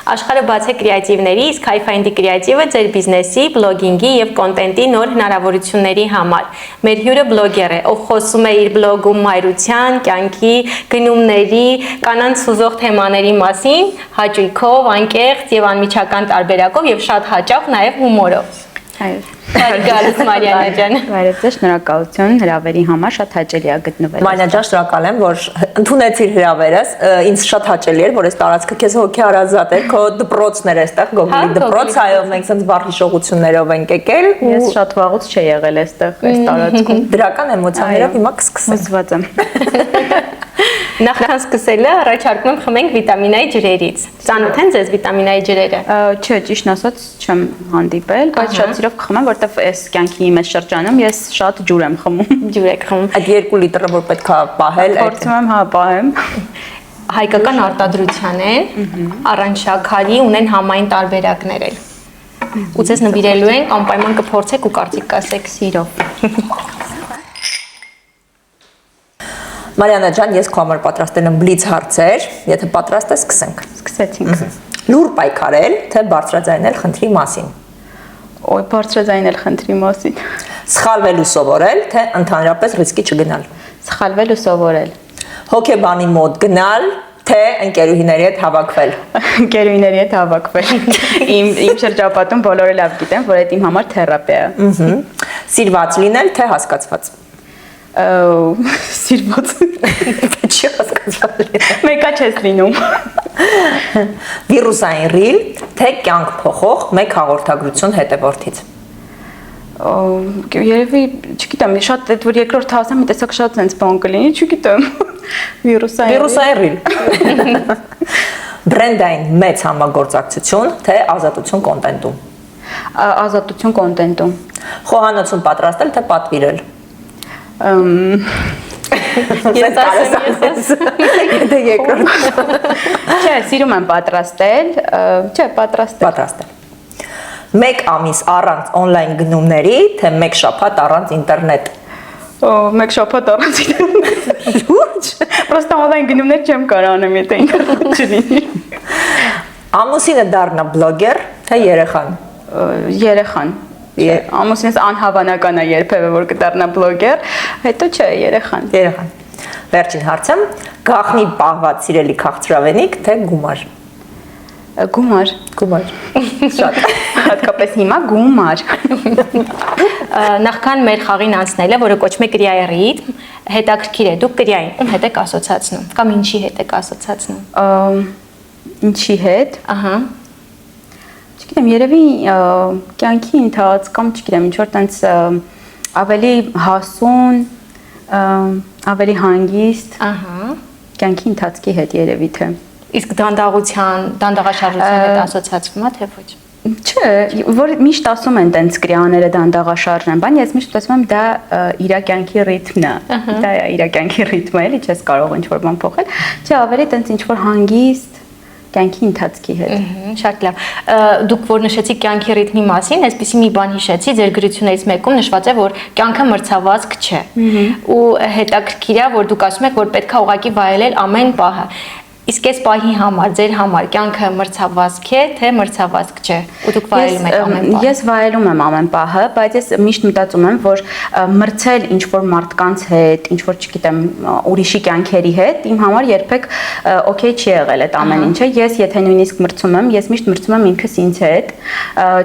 Աշխարհը բաց է կրեատիվների, իսկ Hi-Find-ի կրեատիվը ձեր բիզնեսի, բլոգինգի եւ կոնտենտի նոր հնարավորությունների համար։ Մեր հյուրը բլոգեր է, ով խոսում է իր բլոգում մայրության, կյանքի, գնումների, կանանց հուզող թեմաների մասին, հաճույքով, անկեղծ եւ անմիջական տարբերակով եւ շատ հաճախ նաեւ հումորով։ Գալիս Մարիանա ջան։ Բարև ձեզ, շնորհակալություն հրավերի համար, շատ հաճելի է գտնվել։ Մարիանա ջան, շնորհակալ եմ, որ ընդունեցիր հրավերս։ Ինձ շատ հաճելի էր, որ այս տարածքը քեզ հոգեհարազատ է, քո դպրոցն էր այստեղ, Գոգլի դպրոց, այո, մենք ցած բառ հիշողություններով ենք եկել։ Ես շատ վաղուց չի եղել այստեղ, այս տարածքում։ Դրական էմոցիաներով հիմա կսկսենք։ Հուզված եմ։ Նախքան սկսելը առաջարկում եմ խմենք վիտամինայի ջրերից։ Ծանոթ են ձեզ վիտամինայի ջրերը։ Չէ, ճիշտ ասած չեմ հանդիպել, բայց շատ սիրով կխմեմ, որտեվ այս կյանքի մեծ շրջանում ես շատ ջուր եմ խմում։ Ջուր եք խմում։ Այդ 2 լիտրը որ պետք է պահել, Փորձում եմ, հա, պահեմ։ Հայկական արտադրության են, առանց շաքարի, ունեն համային տարբերակներ էլ։ Ու ձեզ նվիրելու են, անպայման կփորձեք ու կարծիք կասեք սիրով։ Մարիանա ջան, ես քո համար պատրաստել եմ բլից հարցեր, եթե պատրաստ ես, սկսենք։ Սկսեցինք։ Լուր պայքարել, թե բարձրաձայնել խնդրի մասին։ Ոյ, բարձրաձայնել խնդրի մասին։ Սխալվելու սովորել, թե ընդհանրապես ռիսկի չգնալ։ Սխալվել ու սովորել։ Հոգեբանի մոտ գնալ, թե ընկերուհիների հետ հավաքվել։ Ընկերուհիների հետ հավաքվել։ Իմ շրջապատում բոլորը լավ գիտեն, որ այդ իմ համար թերապիա է։ Սիրված լինել, թե հասկացված։ Սիրված։ Չի հասկացված։ Մեկա չես լինում։ Վիրուսային ռիլ, թե կյանք փոխող մեկ հաղորդագրություն հետևորդից։ Երևի, չգիտեմ, շատ այդ որ երկրորդ հասամ, մի տեսակ շատ sense բան կլինի, չգիտեմ։ Վիրուսային ռիլ։ Բրենդային մեծ համագործակցություն, թե ազատություն կոնտենտում։ Ազատություն կոնտենտում։ Խոհանոցում պատրաստել, թե պատվիրել։ Ես ասեմ։ Եթե երկրորդ։ Չէ, սիրում եմ պատրաստել, չէ, պատրաստել։ Մեկ ամիս առանց օնլայն գնումների, թե մեկ շաբաթ առանց ինտերնետ։ Մեկ շաբաթ առանց ինտերնետ։ Լուրջ։ Պրոստը օնլայն գնումներ չեմ կարող անեմ, եթե ինտերնետ չլինի։ Ամուսինը դառնա բլոգեր, թե երեխան։ Երեխան։ Ամուսինս անհավանական է երբևէ որ կդառնա բլոգեր, հետո չէ, երեխան։ Երեխան։ Վերջին հարցը, գաղտնի պահված սիրելի քաղցրավենիք, թե գումար։ Գումար։ Շատ։ Հատկապես հիմա գումար։ Նախքան մեր խաղին անցնելը, որը կոչվում է կրիայի ռիթմ, հետաքրքիր է դուք կրիային ում հետ եք ասոցացնում կամ ինչի հետ եք ասոցացնում։ Ինչի հետ։ Ահա։ Չգիտեմ, երևի կյանքի ընթացքում, չգիտեմ, ինչ որ տենց ավելի հասուն, ավելի հանգիստ, Ահա։ կյանքի ընթացքի հետ երևի թե։ Իսկ դանդաղաշարժության հետ ասոցացվում է, թե ոչ։ Չէ, որ միշտ ասում են տենց կրիաները դանդաղաշարժ են, բան ես միշտ ասում եմ դա իր կյանքի ռիթմն է։ Դա իր կյանքի ռիթմը էլի, չես կարող ինչ-որ բան փոխել։ Չէ, ավելի տենց ինչ-որ հանգիստ կյանքի ընթացքի հետ։ Շատ լավ։ Դուք որ նշեցիք կյանքի ռիթմի մասին, այսպեսի մի բան հիշեցի, ձեր գրություններից մեկում նշված է, որ կյանքը մրցավազք չէ։ Ու հետաքրքիր է, որ դուք ասում եք, որ պետք է ուղղակի վայելել ամեն պահը։ Իսկ այս պահի համար, ձեր համար կյանքը մրցավազք է, թե մրցավազք չէ։ Ու դուք վայելում եք ամեն պահ։ Ես վայելում եմ ամեն պահը, բայց ես միշտ մտածում եմ, որ մրցել ինչ-որ մարդկանց հետ, ինչ-որ չգիտեմ, ուրիշի կյանքերի հետ, իմ համար երբեք օքեյ չի եղել այդ ամեն ինչը։ Ես եթե նույնիսկ մրցում եմ, ես միշտ մրցում եմ ինքս ինձ հետ։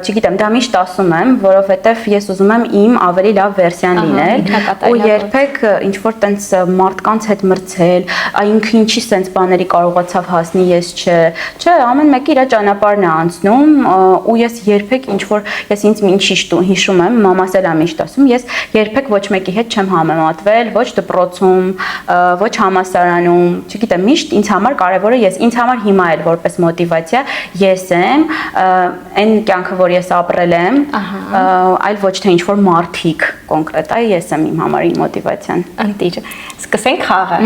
Չգիտեմ, դա միշտ ասում եմ, որովհետև ես ուզում եմ իմ ավելի լավ վերսիան լինել, ու երբեք ինչ-որ տենց մարդկանց հետ մրցել, ինքը ինչի սենց բաների կարողացավ հասնի, ես չէ, ամեն մեկը իր ճանապարհն է անցնում, ու ես երբեք ինչ-որ ես ինձ ինչ հիշում եմ, մամաս էլ է միշտ ասում, ես երբեք ոչ մեկի հետ չեմ համեմատվել, ոչ դպրոցում, ոչ համալսարանում, չգիտեմ, միշտ ինձ համար կարևորը ինձ համար հիմա էլ որպես մոտիվացիա ես եմ, այն կյանքը, որ ես ապրել եմ, այլ ոչ թե ինչ-որ մարդիկ կոնկրետ, այ ես եմ իմ համար իմ մոտիվացիան։ Ընտիր, սկսենք խաղը։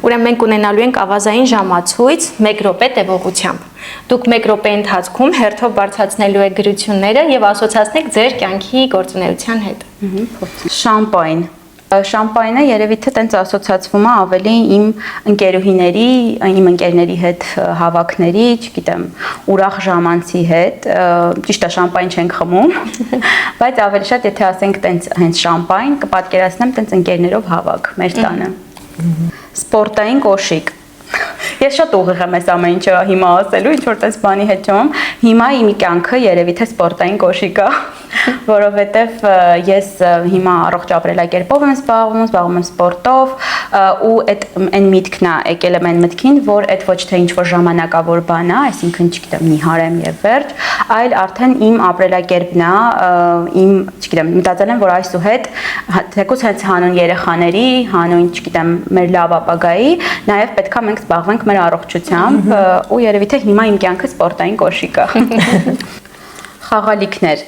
Ուրեմն մենք ունենալու ենք ավազային ժամացույց 1 րոպե տևողությամբ։ Դուք 1 րոպե ընթացքում հերթով բարձրացնելու եք գրությունները եւ ասոցացնեք ձեր կյանքի գործունեության հետ։ Շամպայն, Շամպայնը երևի թե տենց ասոցացվում է ավելի իմ ընկերների հետ հավաքների, չգիտեմ, ուրախ ժամանցի հետ, ճիշտ է շամպայն չենք խմում, բայց ավելի շատ եթե ասենք տենց հենց շամպայն, կպատկերացնեմ տենց ընկերներով հավաք մեր տանը։ Սպորտային կոշիկ։ Ես շատ ուղիղ եմ այս ամեն ինչը հիմա ասելու, ինչ որ տես բանի հետ չեմ, հիմա իմ կյանքը երևի թե սպորտային կոշիկ է, որովհետև ես հիմա առողջ ապրելակերպով եմ զբաղվում եմ սպորտով ու այն միտքն է եկել եմ այն մտքին, որ այդ ոչ թե ինչ որ ժամանակավոր բան է, այսինքն չգիտեմ մի հարեմ եւ վերջ, այլ արդեն իմ ապրելակերպն է, իմ, չգիտեմ, մտածել եմ, որ այսուհետ թեկուզ հենց հանուն երեխաների, հանուն, չգիտեմ, մեր լավ ապագայի, նաեւ պետքա մենք զբաղվենք մեր առողջությամբ ու երևի թե հիմա իմ կյանքը սպորտային կոշիկ է։ Խաղալիքներ։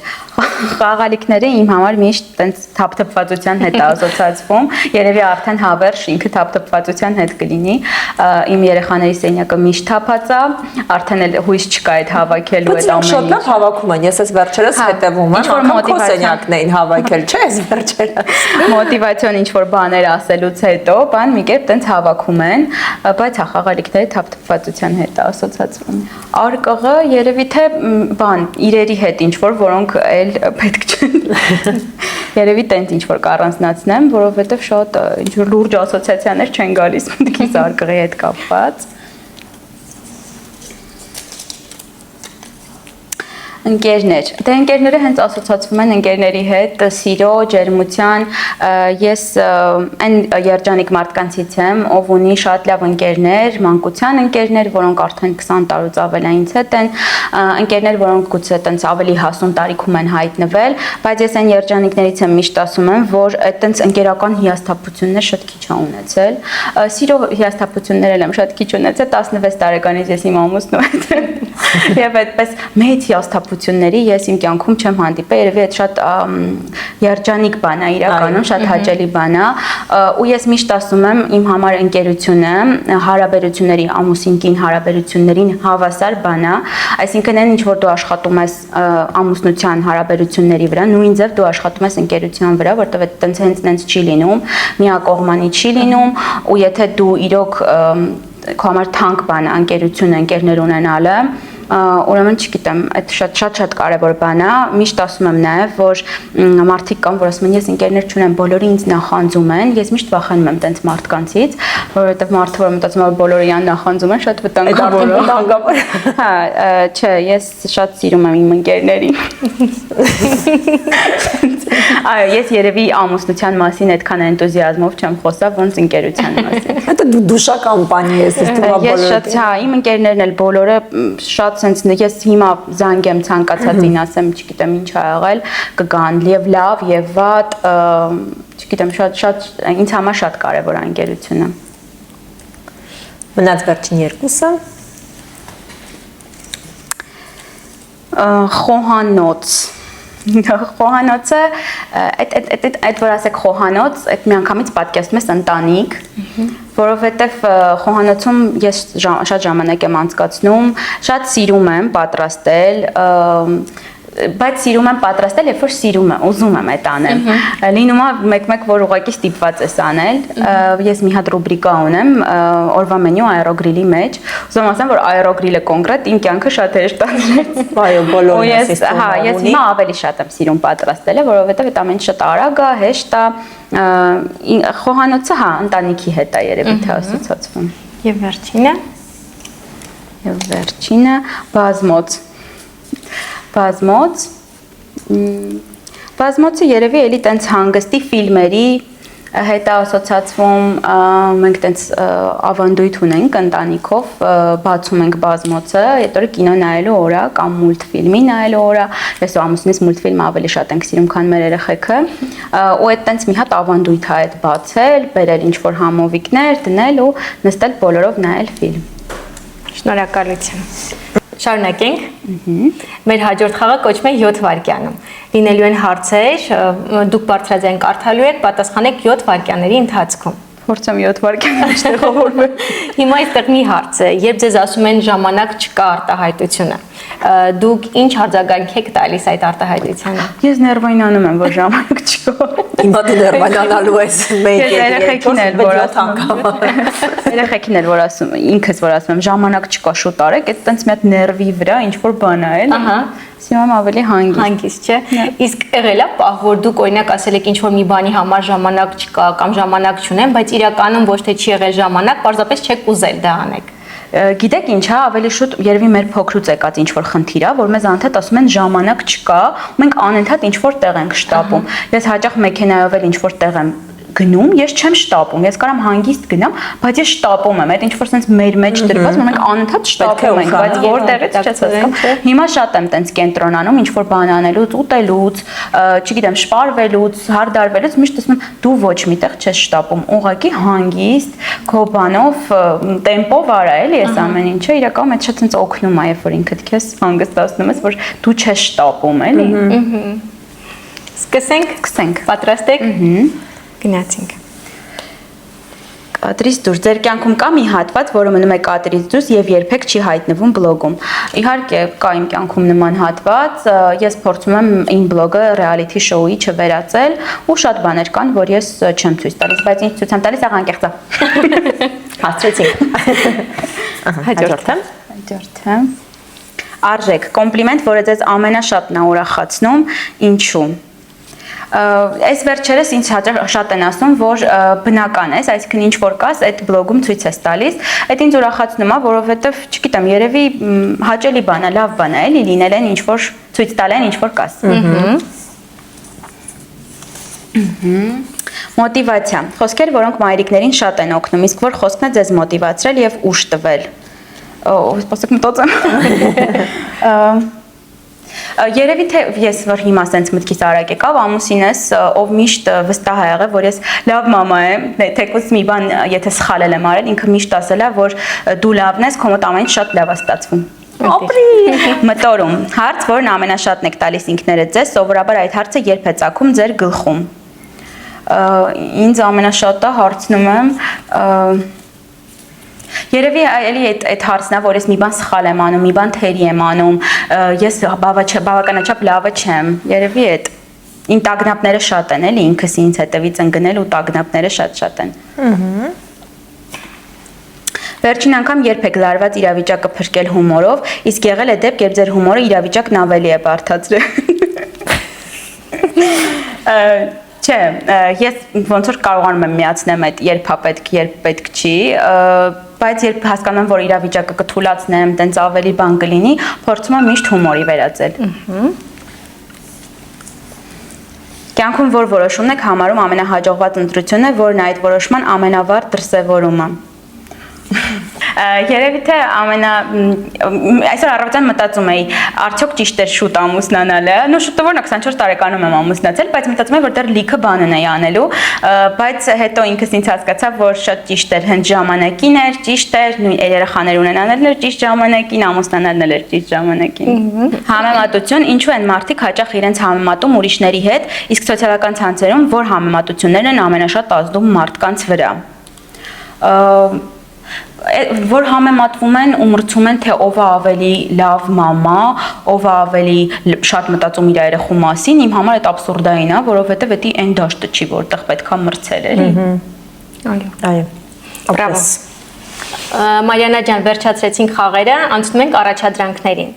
Խաղալիքները իմ համար միշտ տենց թափթփվածության հետ ասոցացվում, երևի արդեն հավերժ ինքը թափթփվածության հետ կլինի։ Իմ երեխաների սենյակը միշտ թափած է, արդեն էլ հույս չկա այդ հավաքելու այդ ամեն ինչ։ Շատ լավ հավաքում են, ես այս վերջերս հետևում եմ, անգամ քո սենյակն էին հավաքել, չէ՞, այս վերջերս։ Մոտիվացիոն ինչ որ բաներ ասելուց հետո, բան մի կերպ տենց հավաքում են, բայց հա խաղալիքները թափթփվածության հետ ասոցացվում։ Արկղը երևի թե բան իրերի հետ ինչ որ որոնք պետք չեն։ Երևի տենց ինչ որ կառանձնացնեմ, որովհետև շատ ինչ որ լուրջ ասոցիացիաներ չեն գալիս մտքիս արկղի հետ կապված։ Ընկերներ։ Դե ընկերները հենց ասոցացվում են ընկերների հետ, սիրո, ջերմության, ես այն երջանիկ մարդկանցից եմ, ով ունի շատ լավ ընկերներ, մանկության ընկերներ, որոնք արդեն 20 տարուց ավել այնց հետ են, ընկերներ, որոնք գուցե տենց ավելի հասուն տարիքում են հայտնվել, բայց ես այն երջանիկներից եմ միշտ ասում եմ, որ այդտենց ընկերական հիասթափություններ շատ քիչ ա ունեցել։ Սիրո հիասթափություններ եմ շատ քիչ ունեցել, 16 տարեկանից ես իմ ամուսնու հետ եմ։ Եվ այդպես մեծ հիասթափությունների ես իմ կյանքում չեմ հանդիպել, երևի այդ շատ երջանիկ բան է իրականում, շատ հաճելի բան է, ու ես միշտ ասում եմ իմ համար ընկերությունը հարաբերությունների, ամուսինքին հարաբերություններին հավասար բան է, այսինքն այն ինչ որ դու աշխատում ես ամուսնության հարաբերությունների վրա, նույն ձև դու աշխատում ես ընկերության վրա, որտեղ այդտենց հենց չի լինում, միակողմանի չի լինում, ու եթե դու իրոք քո համար թանկ բան է ընկերությունը, ընկերներ ունենալը, ուրեմն չգիտեմ, այդ շատ կարևոր բան է, միշտ ասում եմ նաև, որ մարդիկ կան, որ ասում են, ես ընկերներ չունեմ, բոլորը ինձ նախանձում են, ես միշտ վախենում եմ տենց մարդկանցից, որովհետև մարդը, որ մտածում է, որ բոլորը իրան նախանձում են, շատ վտանգավոր է։ Հա, չէ, ես շատ սիրում եմ իմ ընկերներին։ Այո, ես երևի ամուսնության մասին այդքան էնտուզիազմով չեմ խոսա, ոնց ընկերության մասին։ Դա դուշա կամպանիա է, ես թվում է բոլորը։ Ես շատ, հա, իմ ընկերներն էլ բոլորը շատ sense ես հիմա զանգեմ ցանկացածին ասեմ, չգիտեմ ինչ ա եղել, կգան եւ լավ եւ վատ, չգիտեմ, շատ ինձ համար շատ կարեւոր է ընկերությունը։ Մնաց վերջին երկուսը։ Խոհանոց Խոհանոցը, այդ որ ասեք խոհանոց, այդ միանգամից պատկերացնում ես ընտանիք, որովհետև խոհանոցում ես շատ ժամանակ եմ անցկացնում, շատ սիրում եմ պատրաստել, բայց սիրում եմ պատրաստել, երբ որ սիրում եմ, ուզում եմ այդ անեմ։ Լինում է մեկ-մեկ, որ ուղղակի ստիպված ես անել։ Ես մի հատ ռուբրիկա ունեմ օրվա մենյու աերոգրիլի մեջ։ Ուզում ասեմ, որ աերոգրիլը կոնկրետ իմ կյանքը շատ հեշտ դարձրեց։ Այո, բոլորն էս հա, ես հիմա ավելի շատ եմ սիրում պատրաստելը, որովհետև այդ ամեն շատ արագ է, հեշտ է։ Խոհանոցը, հա, ընտանիքի հետ է երևի թե ասոցացվում։ Եվ վերջինը։ Եվ վերջինը բազմոց։ Բազմոցը երևի էլի տենց հանգստի ֆիլմերի հետ ասոցացվում, մենք տենց ավանդույթ ունենք ընտանիքով, բացում ենք բազմոցը, այդ օրը կինո նայելու օր է կամ մուլտֆիլմի նայելու օր է, ես ու ամուսինս մուլտֆիլմը ավելի շատ ենք սիրում, քան մեր երեխեքը, ու այդ տենց մի հատ ավանդույթ է այդ բացել, բերել ինչ-որ համովիկներ, դնել ու նստել բոլորով նայել ֆիլմ։ Շնորհակալություն։ Շարունակենք։ Մեր հաջորդ խաղը կոչվում է 7 վայրկյանում։ Լինելու են հարցեր, դուք բարձրաձայն կարդալու եք, պատասխանեք 7 վայրկյանների ընթացքում։ Փորձեմ 7 վայրկյան տեղավորվել։ Հիմա այստեղ մի հարց է, երբ ձեզ ասում են ժամանակ չկա արտահայտությունը, դուք ինչ արձագանք եք տալիս այդ արտահայտությանը։ Ես ներվայնանում եմ, որ ժամանակ չկա։ Հիմա դու ներմանանալու ես մեկ երեխեքին էլ որ ասում երեխեքին էլ որ ասում ինքս որ ասում եմ ժամանակ չկա շուտ արեք, այդ տենց մի հատ ներվի վրա ինչ որ բան է, էլի։ Ահա։ Սիամ ավելի Հանգիստ չէ։ Իսկ եղել է պահ, որ դուք օրինակ ասել եք ինչ որ մի բանի համար ժամանակ չկա կամ ժամանակ չունեմ, բայց իրականում ոչ թե չի եղել ժամանակ, պարզապես չեք ուզել դա անեք։ Գիտեք ինչ է, ավելի շուտ երևի մեր փոքրուց եկած ինչ որ խնդիր է, որ մեզ անընդհատ ասում են ժամանակ չկա, մենք անընդհատ ինչ որ տեղ ենք շտապում։ Ես հաճախ մեքենայով էլ ինչ որ տեղ եմ գնում, ես չեմ շտապում, ես կարամ հանգիստ գնամ, բայց ես շտապում եմ, այդ ինչ որ sense մեր մեջ դրված, որ մենք անընդհատ շտապում ենք, բայց որտեղից չես հասկանում։ Հիմա շատ եմ տենց կենտրոնանում, ինչ որ բան անելուց, ուտելուց, չգիտեմ, շպարվելուց, հարդարվելուց, միշտ ասում եմ դու ոչ միտեղ չես շտապում, ուղղակի հանգիստ, քո բանով, տեմպով արա էլի այս ամեն ինչը, իրականում այդ շատ sense օգնում է, երբ որ ինքդ քեզ հանգստացնում ես, որ դու չես շտապում, էլի։ Սկսենք։ Պատրաստ եք։ Գնացինք։ Կադրից դուրս ձեր կյանքում կա մի հատված, որը մնում է կադրից դուրս եւ երբեք չի հայտնվում բլոգում։ Իհարկե կա իմ կյանքում նման հատված, ես փորձում եմ իմ բլոգը reality show-ի չվերածել ու շատ բաներ կան, որ ես չեմ ցույց տալիս, բայց ինչ ցույց եմ տալիս աղանկեղծա։ Հասցրեցինք։ Հաջորդը։ Արժեք, կոմպլիմենտ, որը ձեզ ամենաշատն է ուրախացնում, ինչու։ Այս վերջերս ինձ շատ են ասում, որ բնական ես, այսինքն ինչ որ կաս, այդ բլոգում ցույց ես տալիս, այդ ինձ ուրախացնում է, որովհետև, չգիտեմ, երևի հաճելի բան է, լավ բան է, էլի լինել են ինչ որ ցույց տալ են ինչ որ կաս։ Մոտիվացիա։ Խոսքեր, որոնք մայրիկներին շատ են օգնում, իսկ որ խոսքն է ձեզ մոտիվացրել եւ ուժ տվել։ Սպասեք մտածեմ։ Երևի թե ես որ հիմա sense մտքից արագ եկավ, ամուսինս ով միշտ վստահ է եղել, որ ես լավ մամա եմ, թեկուզ մի բան եթե սխալել եմ արել, ինքը միշտ ասել է, որ դու լավն ես, քո մոտ ամեն ինչ շատ լավ է ստացվում։ Ապրի։ Մտորում։ Հարց, որն ամենաշատն եք տալիս ինքներդ ձեզ, սովորաբար այդ հարցը երբ է ծագում ձեր գլխում։ Ինձ ամենաշատը հարցնում եմ Երևի էլի այդ հարցն է, որ ես մի բան սխալ եմ անում, մի բան թերի եմ անում, ես բավականաչափ լավը չեմ։ Երևի այդ իմ տագնապները շատ են, էլի ինքս ինձ հետևից ընկնել ու տագնապները շատ են։ Վերջին անգամ երբ եք լարված իրավիճակը փրկել հումորով, իսկ եղել է դեպք, երբ ձեր հումորը իրավիճակն ավելի է բարդացրել։ Չէ, ես ոնց որ կարողանում եմ միացնեմ այդ երբ պետք, երբ պետք չի, բայց երբ հասկանում եմ, որ իրավիճակը կթուլացնեմ, տենց ավելի բան կլինի, փորձում եմ միշտ հումորի վերածել։ Կյանքում որ որոշումն եք համարում ամենահաջողված ընտրությունը, որն է այդ որոշման ամենավառ դրսևորումը։ Երևի թե այսօր առավոտյան մտածում էի, արդյոք ճիշտ էր շուտ ամուսնանալը, նո շուտով 24 տարեկանում եմ ամուսնացել, բայց մտածում եմ, որ դեռ լիքը բան ունեի անելու, բայց հետո ինքս ինձ հասկացա, որ շատ ճիշտ էր, հենց ժամանակին էր, ճիշտ էր, նույն երեխաներ ունենալն էր ճիշտ ժամանակին, ամուսնանալն էր ճիշտ ժամանակին։ Համեմատություն, ինչու են մարդիկ հաճախ իրենց համեմատում ուրիշների հետ, իսկ սոցիալական ցանցերում որ համեմատություններն են ամենաշատ ազդում մարդկանց վրա։ Որ համեմատվում են ու մրցում են, թե ով է ավելի լավ մամա, ով է ավելի շատ մտածում իր երեխու մասին, իմ համար այդ աբսուրդային է, որովհետև դա այն դաշտը չի, որտեղ պետքա մրցել, էլի։ Այո։ Բրավո։ Մարիանա ջան, վերջացրեցինք խաղերը, անցնում ենք առաջադրանքներին։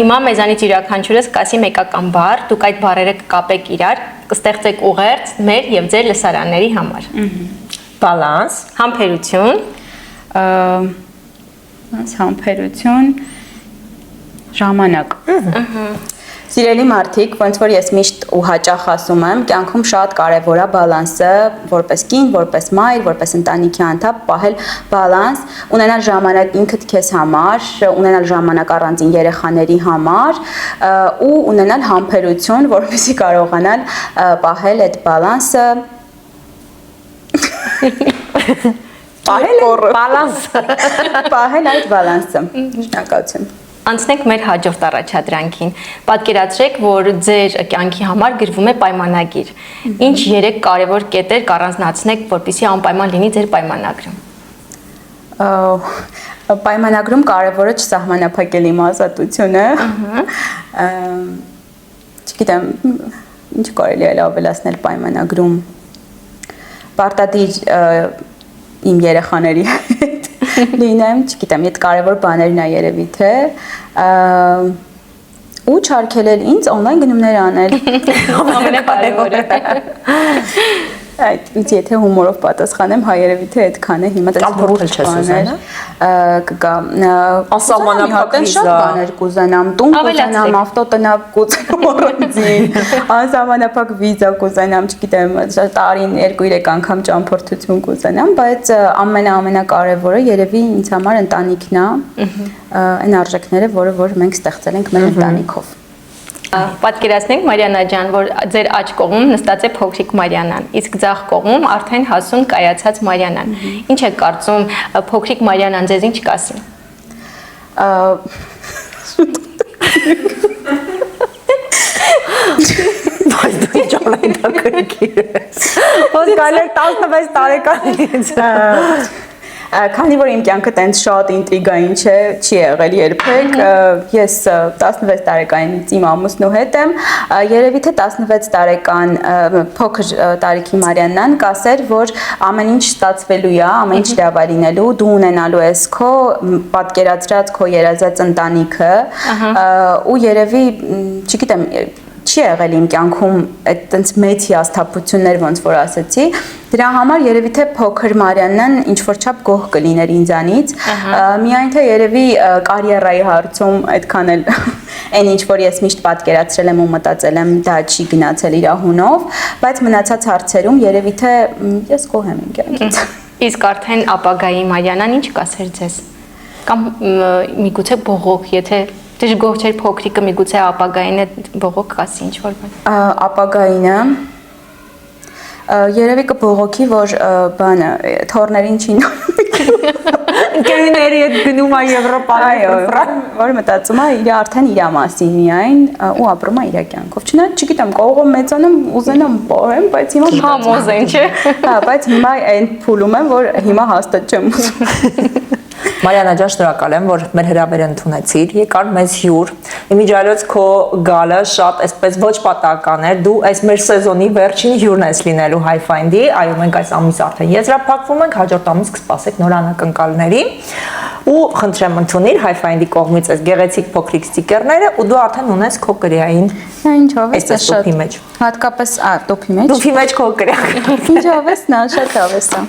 Հիմա մեզանից յուրաքանչյուրս կասի մեկական բառ, դուք այդ բառերը կկապեք իրար, կստեղծեք ուղերձ մեր եւ ձեր լսարանների համար։ Բալանս, Համբերություն, համբերություն, ժամանակ։ Սիրելի մարդիկ, ոնց որ ես միշտ ու հաճախ ասում եմ, կյանքում շատ կարևոր է բալանսը, որպես կին, որպես մայր, որպես ընտանիքի անդամ, պահել բալանս, ունենալ ժամանակ ինքդ քեզ համար, ունենալ ժամանակ առանձին երեխաների համար ու ունենալ համբերություն, որպեսզի կարողանալ պահել այդ բալանսը։ Պահել այդ բալանսը։ Շնորհակալություն։ Անցնենք մեր հաջորդ առաջադրանքին։ Պատկերացրեք, որ ձեր կյանքի համար գրվում է պայմանագիր։ Ինչ 3 կարևոր կետեր կառանձնացնեք, որպեսզի անպայման լինի ձեր պայմանագրում։ Պայմանագրում կարևորը չսահմանափակել իմ ազատությունը։ Չգիտեմ, ինչ կարելի է ավելացնել պայմանագրում։ Պարտադիր իմ երեխաների հետ լինեմ, չգիտեմ, այդ կարևոր բաներն է երևի թե ու չարգելել ինձ on-line գնումներ անել։ Ամենակարևորը։ Այդ եթե հումորով պատասխանեմ, հայ երևի թե այդքան է հիմա Կամ փոխել չես ուզենա։ կգա Անսահմանափակ վիզա։ շատ բաներ կուզենամ, տուն կուզենամ, ավտոտնակ կուզենամ առանձին, անսահմանափակ վիզա կուզենամ, չգիտեմ, տարին 2-3 անգամ ճամփորդություն կուզենամ, բայց ամենակարևորը երևի ինձ համար ընտանիքն է, այն արժեքները, որ մենք ստեղծել ենք մեր ընտանիքով։ Պատկերացնենք Մարիանա ջան, որ ձեր աջ կողմում նստած է փոքրիկ Մարիանան, իսկ ձախ կողմում արդեն հասուն կայացած Մարիանան։ Ինչ է կարծում փոքրիկ Մարիանան ձեզ ինչ կասի։ Բայց դու ինչ on-line դակրկիր ես։ Ոնց գալեր 16 տարեկանից։ Քանի որ իմ կյանքը տենց շատ ինտրիգային չի եղել երբեք, ես 16 տարեկանից իմ ամուսնու հետ եմ, երևի թե 16 տարեկան փոքր տարիքի Մարիաննան կասեր, որ ամեն ինչ ստացվելու է, ամեն ինչ լավ է լինելու, դու ունենալու ես քո պատկերացրած քո երազած ընտանիքը, ու երևի, չգիտեմ, չի եղել իմ կյանքում այդ տենց մեծ հիասթափություններ, ոնց որ ասեցի, դրա համար երևի թե փոքր Մարիաննան ինչ որ չափ գոհ կլիներ ինձանից, միայն թե երևի կարիերայի հարցում այդքան էլ այն ինչ որ ես միշտ պատկերացրել եմ ու մտածել եմ, դա չի գնացել իր հունով, բայց մնացած հարցերում երևի թե ես գոհ եմ իմ կյանքից։ Իսկ արդեն ապագայի Մարիանան ինչ կասեր ձեզ։ Կամ միգուցե բողոք, եթե դժգոհ չէր փոքրիկը, միգուցե ապագային է բողոք կասի ինչ որ բան։ Ապագայինը երևի կբողոքի, որ բանը թորներին չի Ընկերների հետ գնում է Եվրոպա, որ մտածում է իր արդեն իր մասին միայն ու ապրում է իր կյանքով։ Չնայած չգիտեմ, կողով մեծանում ուզենամ պահեմ, բայց հիմա Համոզեն, չէ։ Հա, բայց հիմա այն փուլում եմ, որ հիմա հաստատ չեմ ուզում։ Մարիանա ջան, շնորհակալ եմ, որ մեր հրավերը ընդունեցիր, եկար մեզ հյուր։ Իմիջիայլոց քո գալը շատ այսպես ոչ պատահական էր։ Դու այս մեր սեզոնի վերջին հյուրն ես լինելու Hi-Find-ի, այո, մենք այս ամիս արդեն եզրափակվում ենք, հաջորդ ամիս կսպասեք նոր անակնկալների։ Ու խնդրեմ ընդունիր Hi-Find-ի կողմից այս գեղեցիկ փոքրիկ ստիկերները ու դու արդեն ունես քո կրեային։ Ինչով է Այսպես տոփի մեջ։ Հատկապես, տոփի մեջ։ Տոփի մեջ քո կրեան։ Ինչով է, նա շատ հավես է։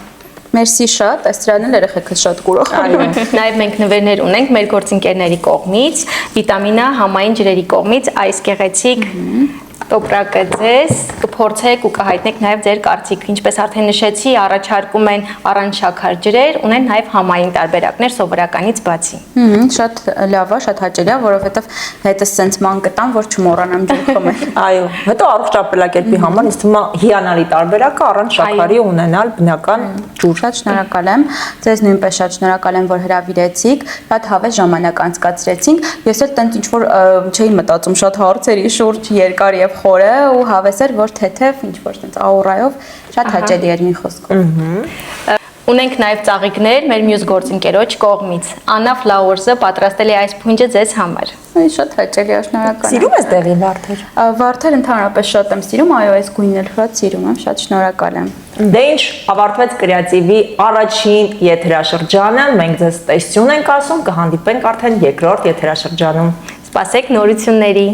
Մերսի շատ, այս դրանել երեխեքս շատ կուրախանում են։ Նաև մենք նվերներ ունենք մեր գործընկերների կողմից, վիտամինա համային ջրերի կողմից այս գեղեցիկ տոպրակը ձեզ կփորձեք ու կհայտնեք նաև ձեր կարծիքը։ Ինչպես արդեն նշեցի, առաջարկում են առանց շաքար ջրեր, ունեն նաև համային տարբերակներ սովորականից բացի։ Շատ լավ է, շատ հաճելի է, որովհետև հետս սենց ման կտամ, որ չմոռանամ ջուր խմել։ Այո, հետո առողջ ապրելակերպի համար ինձ թվում է հիանալի տարբերակը առանց շաքարի ունենալ բնական ջուր։ Շատ շնորհակալ եմ, ձեզ նույնպես շատ շնորհակալ եմ, որ հրավիրեցիք, շատ հավես ժամանակ անցկացրեցինք։ Ես էլ տենց ինչ որ չէի մտածում շատ հարցերի շուրջ երկար եւ խորը ու հավես էր, որ թեթև ինչ որ տենց աուրայով շատ հաճելի էր մի խոսքով։ Ունենք նաև ծաղիկներ մեր մյուս գործընկերոջ կողմից։ Anna Flowers-ը պատրաստել է այս փունջը ձեզ համար։ Շատ հաճելի է, շնորհակալ եմ։ Սիրում ես դեղին վարդեր։ Վարդեր ընդհանրապես շատ եմ սիրում, այո, այս գույնն էլ շատ սիրում եմ, շատ շնորհակալ եմ։ Դե ինչ, ավարտվեց Կրեատիվի առաջին եթերաշրջանը, մենք ձեզ տեսություն ենք ասում, կհանդիպենք արդեն երկրորդ եթերաշրջանում։ Սպասեք նորությունների։